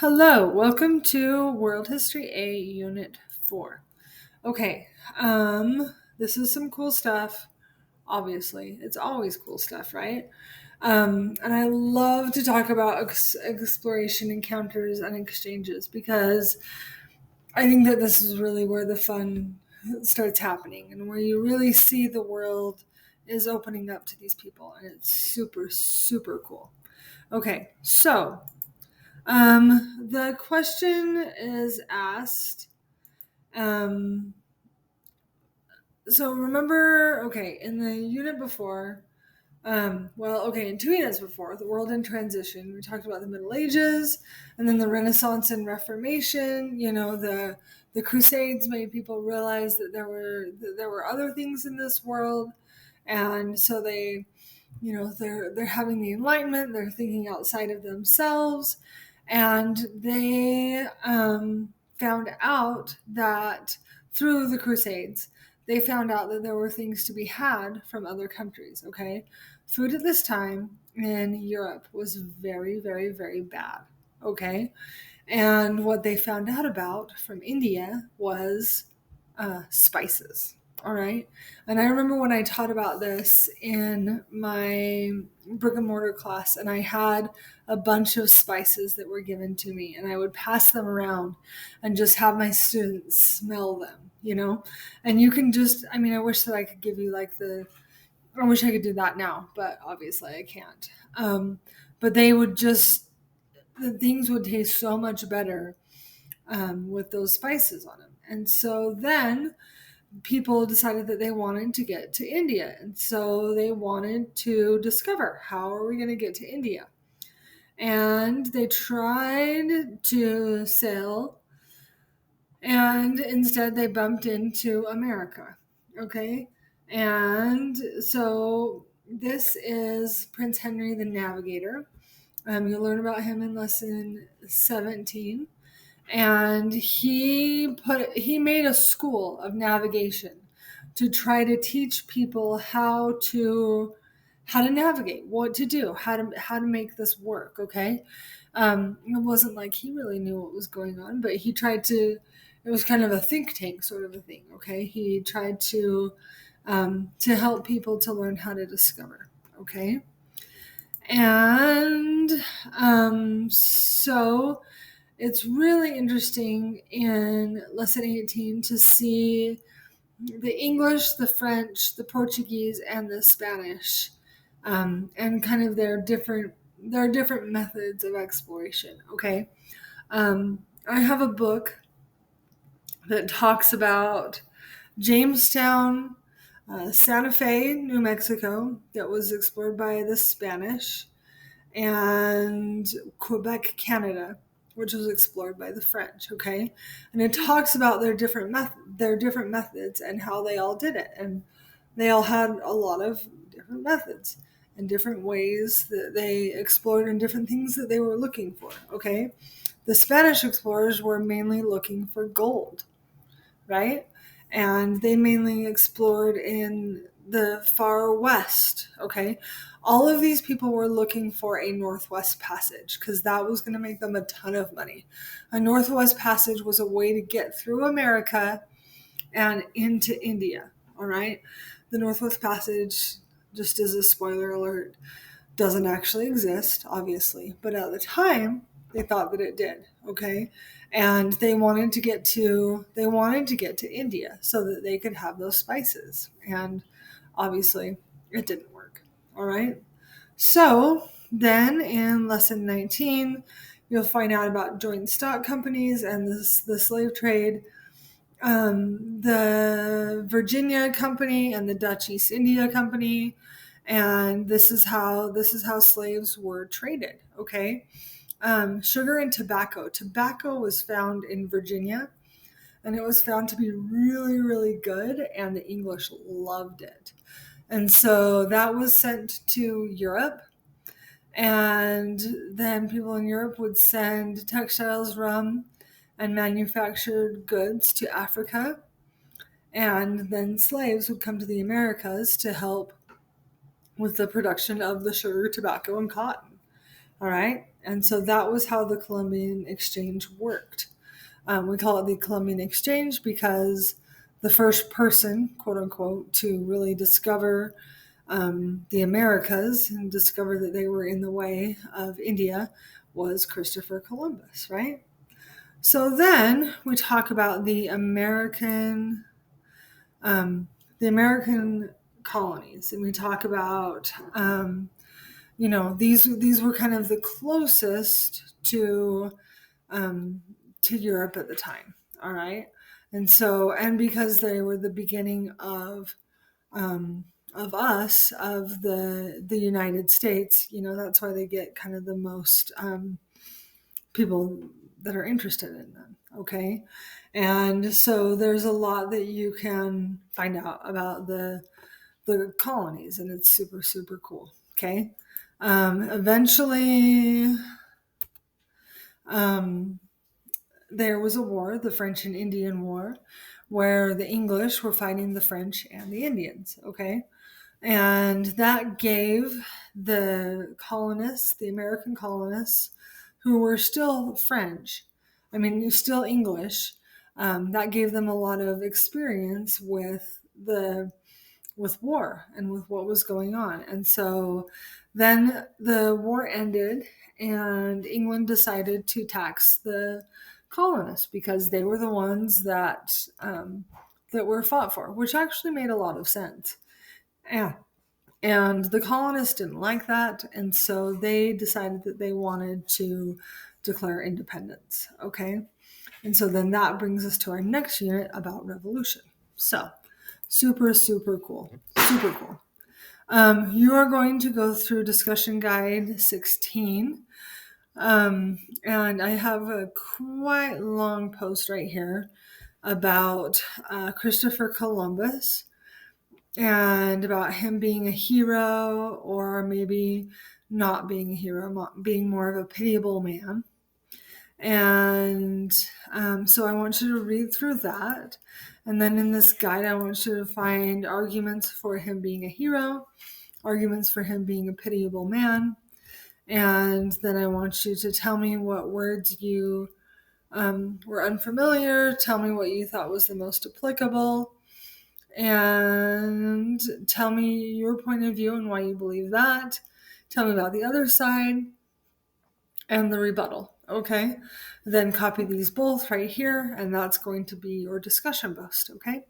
Hello, welcome to World History A Unit 4. Okay, this is some cool stuff. Obviously, it's always cool stuff, right? And I love to talk about exploration encounters and exchanges because I think that this is really where the fun starts happening and where you really see the world is opening up to these people, and it's super, super cool. Okay, so the question is asked. Um, so remember, okay, in the unit before, in 2 units before, the world in transition, we talked about the Middle Ages, and then the Renaissance and Reformation. The Crusades made people realize that there were other things in this world, and so they're having the Enlightenment. They're thinking outside of themselves, and they found out that through the Crusades, they found out that there were things to be had from other countries. Okay, food at this time in Europe was very, very, very bad. Okay, and what they found out about from India was spices. All right. And I remember when I taught about this in my brick and mortar class, and I had a bunch of spices that were given to me, and I would pass them around and just have my students smell them. And you can just, I wish that I could give you I wish I could do that now, but obviously I can't. But the things would taste so much better with those spices on them. And so then people decided that they wanted to get to India. And so they wanted to discover, how are we going to get to India? And they tried to sail, and instead they bumped into America. Okay. And so this is Prince Henry the Navigator. You'll learn about him in lesson 17. And he made a school of navigation to try to teach people how to navigate, what to do, how to make this work. Okay, it wasn't like he really knew what was going on, but he tried to. It was kind of a think tank sort of a thing. Okay, he tried to help people to learn how to discover. Okay, and so it's really interesting in lesson 18 to see the English, the French, the Portuguese, and the Spanish, and kind of their different methods of exploration. Okay, I have a book that talks about Jamestown, Santa Fe, New Mexico, that was explored by the Spanish, and Quebec, Canada, which was explored by the French. Okay, and it talks about their different methods and how they all did it, and they all had a lot of different methods and different ways that they explored and different things that they were looking for. Okay, the Spanish explorers were mainly looking for gold, right? And they mainly explored in the far west. Okay, all of these people were looking for a Northwest Passage because that was going to make them a ton of money. A Northwest Passage was a way to get through America and into India. All right, the Northwest Passage, just as a spoiler alert, doesn't actually exist, obviously, but at the time they thought that it did. Okay, and they wanted to get to India so that they could have those spices, and obviously it didn't work. All right, so then in lesson 19 you'll find out about joint stock companies and the slave trade, the Virginia Company and the Dutch East India Company, and this is how slaves were traded. Okay, sugar and tobacco. Tobacco was found in Virginia, and it was found to be really, really good, and the English loved it, and so that was sent to Europe. And then people in Europe would send textiles, rum, and manufactured goods to Africa, and then slaves would come to the Americas to help with the production of the sugar, tobacco, and cotton. All right. And so that was how the Columbian Exchange worked. We call it the Columbian Exchange because the first person, quote unquote, to really discover the Americas and discover that they were in the way of India was Christopher Columbus, right? So then we talk about the American colonies, and we talk about these were kind of the closest to Europe at the time. All right, and because they were the beginning of us, of the United States, that's why they get kind of the most people that are interested in them. Okay, and so there's a lot that you can find out about the colonies, and it's super super cool. Okay, eventually. There was a war, the French and Indian War, where the English were fighting the French and the Indians. Okay, and that gave the colonists, the American colonists, who were still French, I mean, still English, that gave them a lot of experience with war and with what was going on. And so then the war ended, and England decided to tax the colonists because they were the ones that were fought for, which actually made a lot of sense. Yeah. And the colonists didn't like that, and so they decided that they wanted to declare independence. Okay. And so then that brings us to our next unit about revolution. So super, super cool. Super cool. You are going to go through discussion guide 16. And I have a quite long post right here about Christopher Columbus and about him being a hero, or maybe not being a hero, being more of a pitiable man. And so I want you to read through that. And then in this guide, I want you to find arguments for him being a hero, arguments for him being a pitiable man. And then I want you to tell me what words you were unfamiliar, tell me what you thought was the most applicable, and tell me your point of view and why you believe that. Tell me about the other side and the rebuttal. Okay, then copy these both right here, and that's going to be your discussion post. Okay,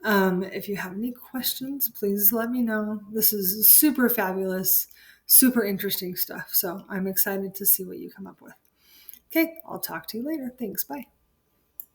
if you have any questions, please let me know. This is super fabulous, super interesting stuff, so I'm excited to see what you come up with. Okay, I'll talk to you later. Thanks, bye.